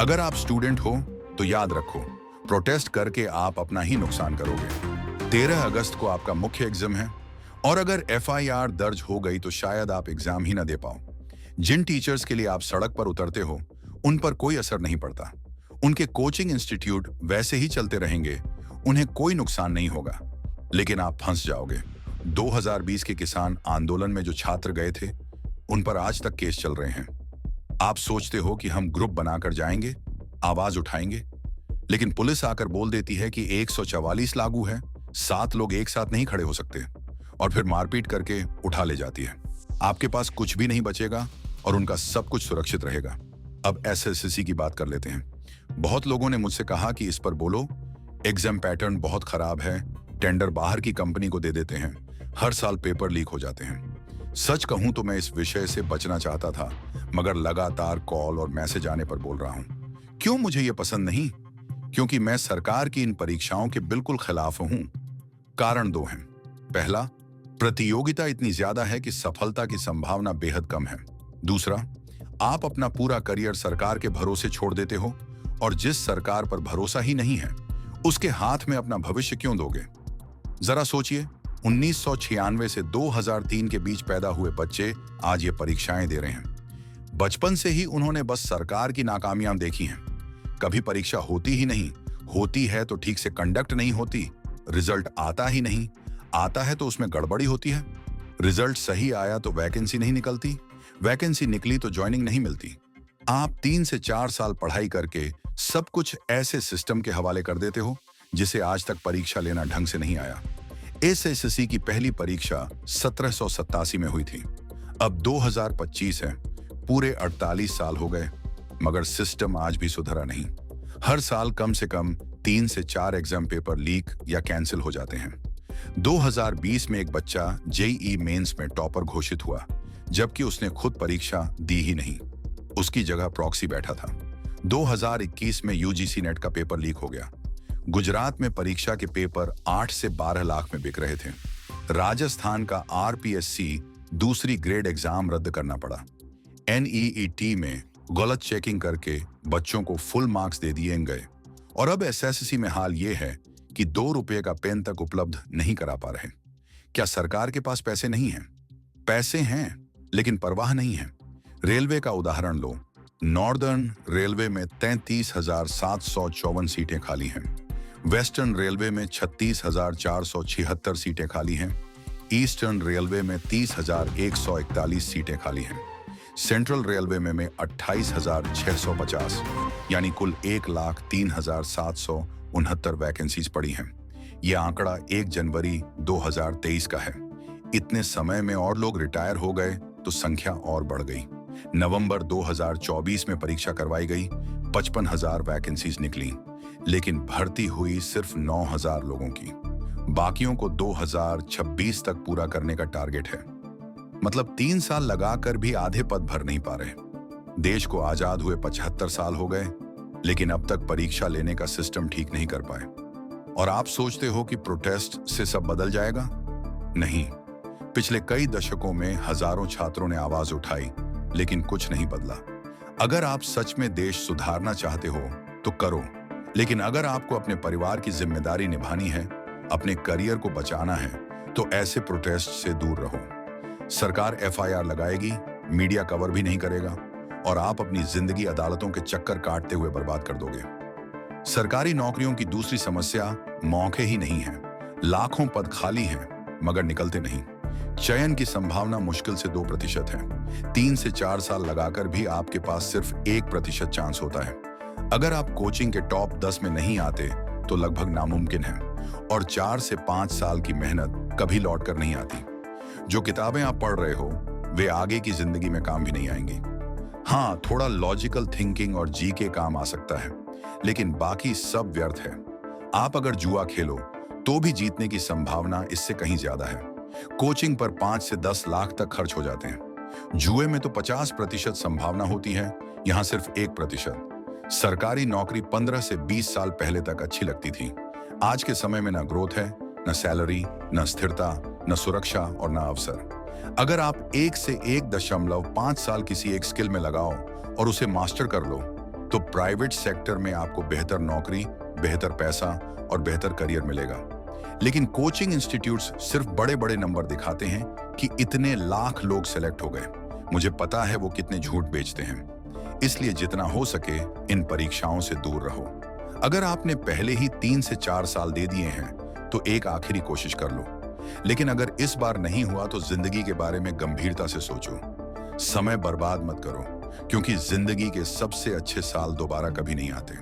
अगर आप स्टूडेंट हो तो याद रखो, प्रोटेस्ट करके आप अपना ही नुकसान करोगे। 13 अगस्त को आपका मुख्य एग्जाम है और अगर एफआईआर दर्ज हो गई तो शायद आप एग्जाम ही ना दे पाओ। जिन टीचर्स के लिए आप सड़क पर उतरते हो उन पर कोई असर नहीं पड़ता। उनके कोचिंग इंस्टीट्यूट वैसे ही चलते रहेंगे, उन्हें कोई नुकसान नहीं होगा, लेकिन आप फंस जाओगे। 2020 के किसान आंदोलन में जो छात्र गए थे उन पर आज तक केस चल रहे हैं। आप सोचते हो कि हम ग्रुप बनाकर जाएंगे, आवाज उठाएंगे, लेकिन पुलिस आकर बोल देती है कि 144 लागू है, 7 लोग एक साथ नहीं खड़े हो सकते, और फिर मारपीट करके उठा ले जाती है। आपके पास कुछ भी नहीं बचेगा और उनका सब कुछ सुरक्षित रहेगा। अब एसएससी की बात कर लेते हैं। बहुत लोगों ने मुझसे कहा कि इस पर बोलो, एग्जाम पैटर्न बहुत खराब है, टेंडर बाहर की कंपनी को दे देते हैं, हर साल पेपर लीक हो जाते हैं। सच कहूं तो मैं इस विषय से बचना चाहता था, मगर लगातार कॉल और मैसेज आने पर बोल रहा हूं। क्यों मुझे यह पसंद नहीं? क्योंकि मैं सरकार की इन परीक्षाओं के बिल्कुल खिलाफ हूं। कारण 2 हैं। पहला, प्रतियोगिता इतनी ज्यादा है कि सफलता की संभावना बेहद कम है। दूसरा, आप अपना पूरा करियर सरकार के भरोसे छोड़ देते हो, और जिस सरकार पर भरोसा ही नहीं है उसके हाथ में अपना भविष्य क्यों दोगे? जरा सोचिए, 1996 से 2003 के बीच पैदा हुए बच्चे आज ये परीक्षाएं दे रहे हैं। बचपन से ही उन्होंने बस सरकार की नाकामियां देखी हैं। कभी परीक्षा होती ही नहीं, होती है तो ठीक से कंडक्ट नहीं होती, रिजल्ट आता ही नहीं, आता है तो उसमें गड़बड़ी होती है, रिजल्ट सही आया तो वैकेंसी नहीं निकलती, वैकेंसी निकली तो ज्वाइनिंग नहीं मिलती। आप 3 से 4 साल पढ़ाई करके सब कुछ ऐसे सिस्टम के हवाले कर देते हो जिसे आज तक परीक्षा लेना ढंग से नहीं आया। एसएससी की पहली परीक्षा 1787 में हुई थी। अब 2025 है, पूरे 48 साल हो गए, मगर सिस्टम आज भी सुधरा नहीं। हर साल कम से कम 3 से 4 एग्जाम पेपर लीक या कैंसिल हो जाते हैं। 2020 में एक बच्चा जेईई मेंस में टॉपर घोषित हुआ, जबकि उसने खुद परीक्षा दी ही नहीं, उसकी जगह प्रॉक्सी बैठा था। 2021 में यूजीसी नेट का पेपर लीक हो गया। गुजरात में परीक्षा के पेपर 8 से 12 लाख में बिक रहे थे। राजस्थान का आरपीएससी दूसरी ग्रेड एग्जाम रद्द करना पड़ा। एनईईटी में गलत चेकिंग करके बच्चों को फुल मार्क्स दे दिए गए। और अब एसएससी में हाल ये है कि 2 रुपये का पेन तक उपलब्ध नहीं करा पा रहे। क्या सरकार के पास पैसे नहीं हैं? पैसे हैं, लेकिन परवाह नहीं है। रेलवे का उदाहरण लो। नॉर्दर्न रेलवे में 33,754 सीटें खाली हैं। वेस्टर्न रेलवे में 36,476 सीटें खाली हैं। ईस्टर्न रेलवे में 30,141 सीटें खाली हैं। सेंट्रल रेलवे में 28,650, यानी कुल 1,03,769 वैकेंसीज पड़ी हैं। यह आंकड़ा 1 जनवरी 2023 का है। इतने समय में और लोग रिटायर हो गए तो संख्या और बढ़ गई। नवंबर 2024 में परीक्षा करवाई गई, 55,000 वैकेंसीज निकली, लेकिन भर्ती हुई सिर्फ 9,000 लोगों की। बाकियों को 2026 तक पूरा करने का टारगेट है। मतलब 3 साल लगाकर भी आधे पद भर नहीं पा रहे। देश को आजाद हुए 75 साल हो गए, लेकिन अब तक परीक्षा लेने का सिस्टम ठीक नहीं कर पाए। और आप सोचते हो कि प्रोटेस्ट से सब बदल जाएगा? नहीं। पिछले कई दशकों में हजारों छात्रों ने आवाज उठाई, लेकिन कुछ नहीं बदला। अगर आप सच में देश सुधारना चाहते हो तो करो, लेकिन अगर आपको अपने परिवार की जिम्मेदारी निभानी है, अपने करियर को बचाना है, तो ऐसे प्रोटेस्ट से दूर रहो। सरकार एफआईआर लगाएगी, मीडिया कवर भी नहीं करेगा, और आप अपनी जिंदगी अदालतों के चक्कर काटते हुए बर्बाद कर दोगे। सरकारी नौकरियों की दूसरी समस्या मौके ही नहीं है। लाखों पद खाली हैं, मगर निकलते नहीं। चयन की संभावना मुश्किल से 2% है। 3 से 4 साल लगाकर भी आपके पास सिर्फ 1% चांस होता है। अगर आप कोचिंग के टॉप 10 में नहीं आते तो लगभग नामुमकिन है, और 4 से 5 साल की मेहनत कभी लौट कर नहीं आती। जो किताबें आप पढ़ रहे हो वे आगे की जिंदगी में काम भी नहीं आएंगी। हाँ, थोड़ा लॉजिकल थिंकिंग और जीके काम आ सकता है, लेकिन बाकी सब व्यर्थ है। आप अगर जुआ खेलो तो भी जीतने की संभावना इससे कहीं ज्यादा है। कोचिंग पर 5 से 10 लाख तक खर्च हो जाते हैं। जुए में तो 50% संभावना होती है, यहाँ सिर्फ 1%। सरकारी नौकरी 15 से 20 साल पहले तक अच्छी लगती थी। आज के समय में न ग्रोथ है, न सैलरी, न स्थिरता, न सुरक्षा और न अवसर। अगर आप 1 से 1.5 साल किसी एक स्किल में लगाओ और उसे मास्टर कर लो, तो प्राइवेट सेक्टर में आपको बेहतर नौकरी, बेहतर पैसा और बेहतर करियर मिलेगा। लेकिन कोचिंग इंस्टीट्यूट्स सिर्फ बड़े बड़े नंबर दिखाते हैं कि इतने लाख लोग सेलेक्ट हो गए। मुझे पता है वो कितने झूठ बेचते हैं। इसलिए जितना हो सके इन परीक्षाओं से दूर रहो। अगर आपने पहले ही 3 से 4 साल दे दिए हैं तो एक आखिरी कोशिश कर लो। लेकिन अगर इस बार नहीं हुआ तो जिंदगी के बारे में गंभीरता से सोचो। समय बर्बाद मत करो, क्योंकि जिंदगी के सबसे अच्छे साल दोबारा कभी नहीं आते।